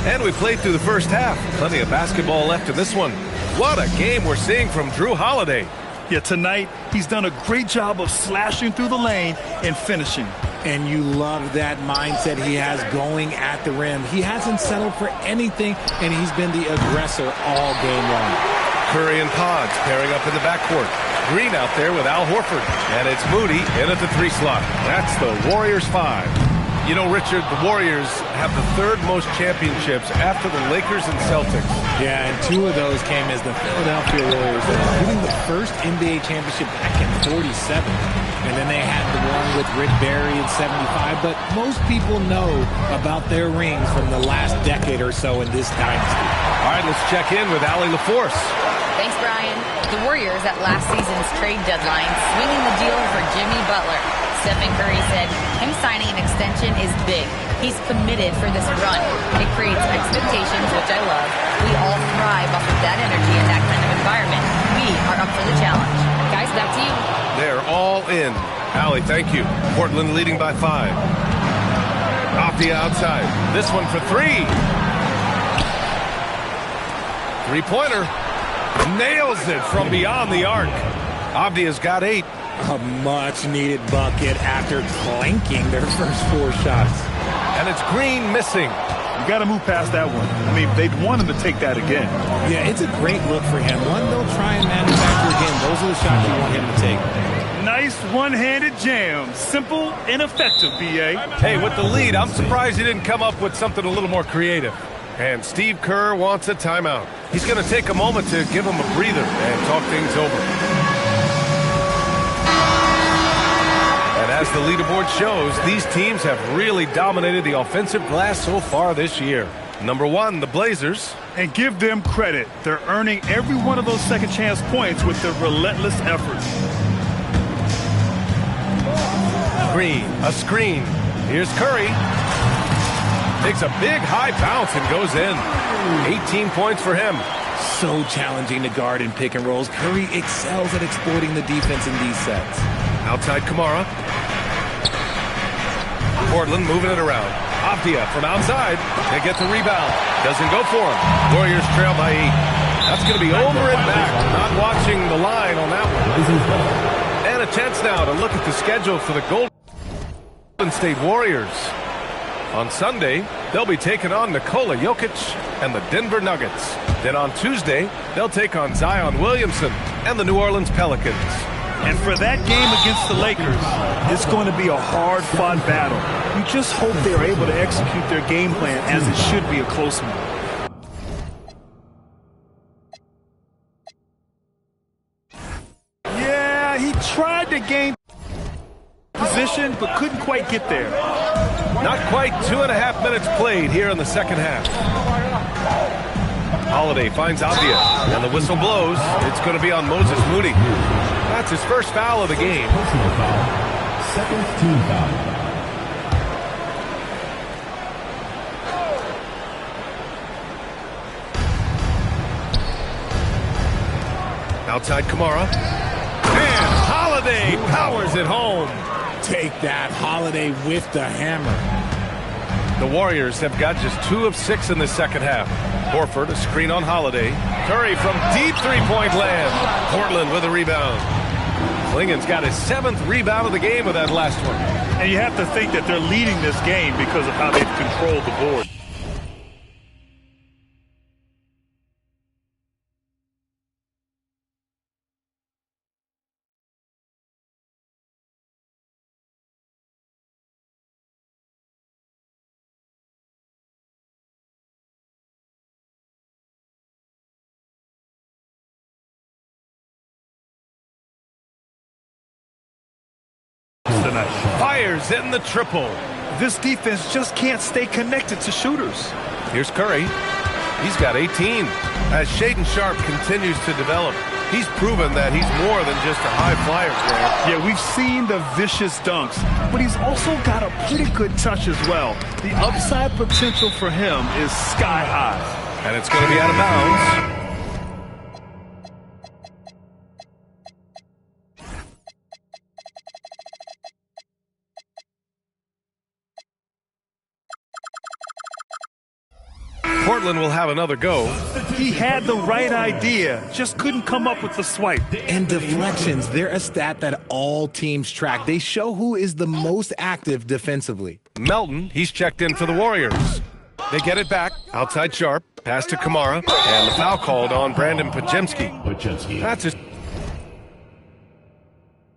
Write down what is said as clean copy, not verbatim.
And we played through the first half. Plenty of basketball left in this one. What a game we're seeing from Jrue Holiday. Yeah, tonight he's done a great job of slashing through the lane and finishing. And you love that mindset he has going at the rim. He hasn't settled for anything, and he's been the aggressor all game long. Curry and Pods pairing up in the backcourt. Green out there with Al Horford. And it's Moody in at the 3 slot. That's the Warriors 5. You know, Richard, the Warriors have the 3rd most championships after the Lakers and Celtics. Yeah, and 2 of those came as the Philadelphia Warriors, winning the first NBA championship back in '47. And then they had the one with Rick Barry in '75. But most people know about their rings from the last decade or so in this dynasty. All right, let's check in with Allie LaForce. Thanks, Brian. The Warriors at last season's trade deadline swinging the deal for Jimmy Butler. Stephen Curry said him signing an extension is big. He's committed for this run. It creates expectations, which I love. We all thrive off of that energy and that kind of environment. We are up for the challenge. Guys, back to you. They're all in. Allie, thank you. Portland leading by 5. Off the outside. This one for 3. Three-pointer. Nails it from beyond the arc. Avdia's got 8. A much-needed bucket after clanking their first 4 shots. And it's Green missing. You got to move past that one. I mean, they'd want him to take that again. Yeah, it's a great look for him. One they'll try and manufacture again. Those are the shots you want him to take. Nice one-handed jam. Simple and effective, B.A. Hey, with the lead, I'm surprised he didn't come up with something a little more creative. And Steve Kerr wants a timeout. He's going to take a moment to give him a breather and talk things over. As the leaderboard shows, these teams have really dominated the offensive glass so far this year. Number 1, the Blazers. And give them credit. They're earning every one of those second chance points with their relentless efforts. Green, a screen. Here's Curry. Takes a big high bounce and goes in. 18 points for him. So challenging to guard in pick and rolls. Curry excels at exploiting the defense in these sets. Outside Kamara. Portland moving it around. Avdia from outside. They get the rebound. Doesn't go for him. Warriors trail by 8. That's going to be over and back. Not watching the line on that one. And a chance now to look at the schedule for the Golden State Warriors. On Sunday, they'll be taking on Nikola Jokic and the Denver Nuggets. Then on Tuesday, they'll take on Zion Williamson and the New Orleans Pelicans. And for that game against the Lakers, it's going to be a hard-fought battle. You just hope they are able to execute their game plan as it should be a close one. Yeah, he tried to gain position, but couldn't quite get there. Not quite 2.5 minutes played here in the second half. Holiday finds Avdia, and the whistle blows. It's going to be on Moses Moody. That's his first foul of the game. Second team foul. Outside Kamara. And Holiday powers it home. Take that, Holiday with the hammer. The Warriors have got just 2 of 6 in the second half. Horford, a screen on Holiday. Curry from deep three-point land. Portland with a rebound. Klingen's got his 7th rebound of the game with that last one. And you have to think that they're leading this game because of how they've controlled the board. Tonight. Fires in the triple. This defense just can't stay connected to shooters. Here's Curry. He's got 18. As Shaedon Sharpe continues to develop, he's proven that he's more than just a high flyer, Grant. Yeah, we've seen the vicious dunks, but he's also got a pretty good touch as well. The upside potential for him is sky high. And it's going to be out of bounds. Portland will have another go. He had the right idea, just couldn't come up with the swipe. And deflections, they're a stat that all teams track. They show who is the most active defensively. Melton, he's checked in for the Warriors. They get it back, outside Sharp, pass to Kamara, and the foul called on Brandon Podziemski. That's his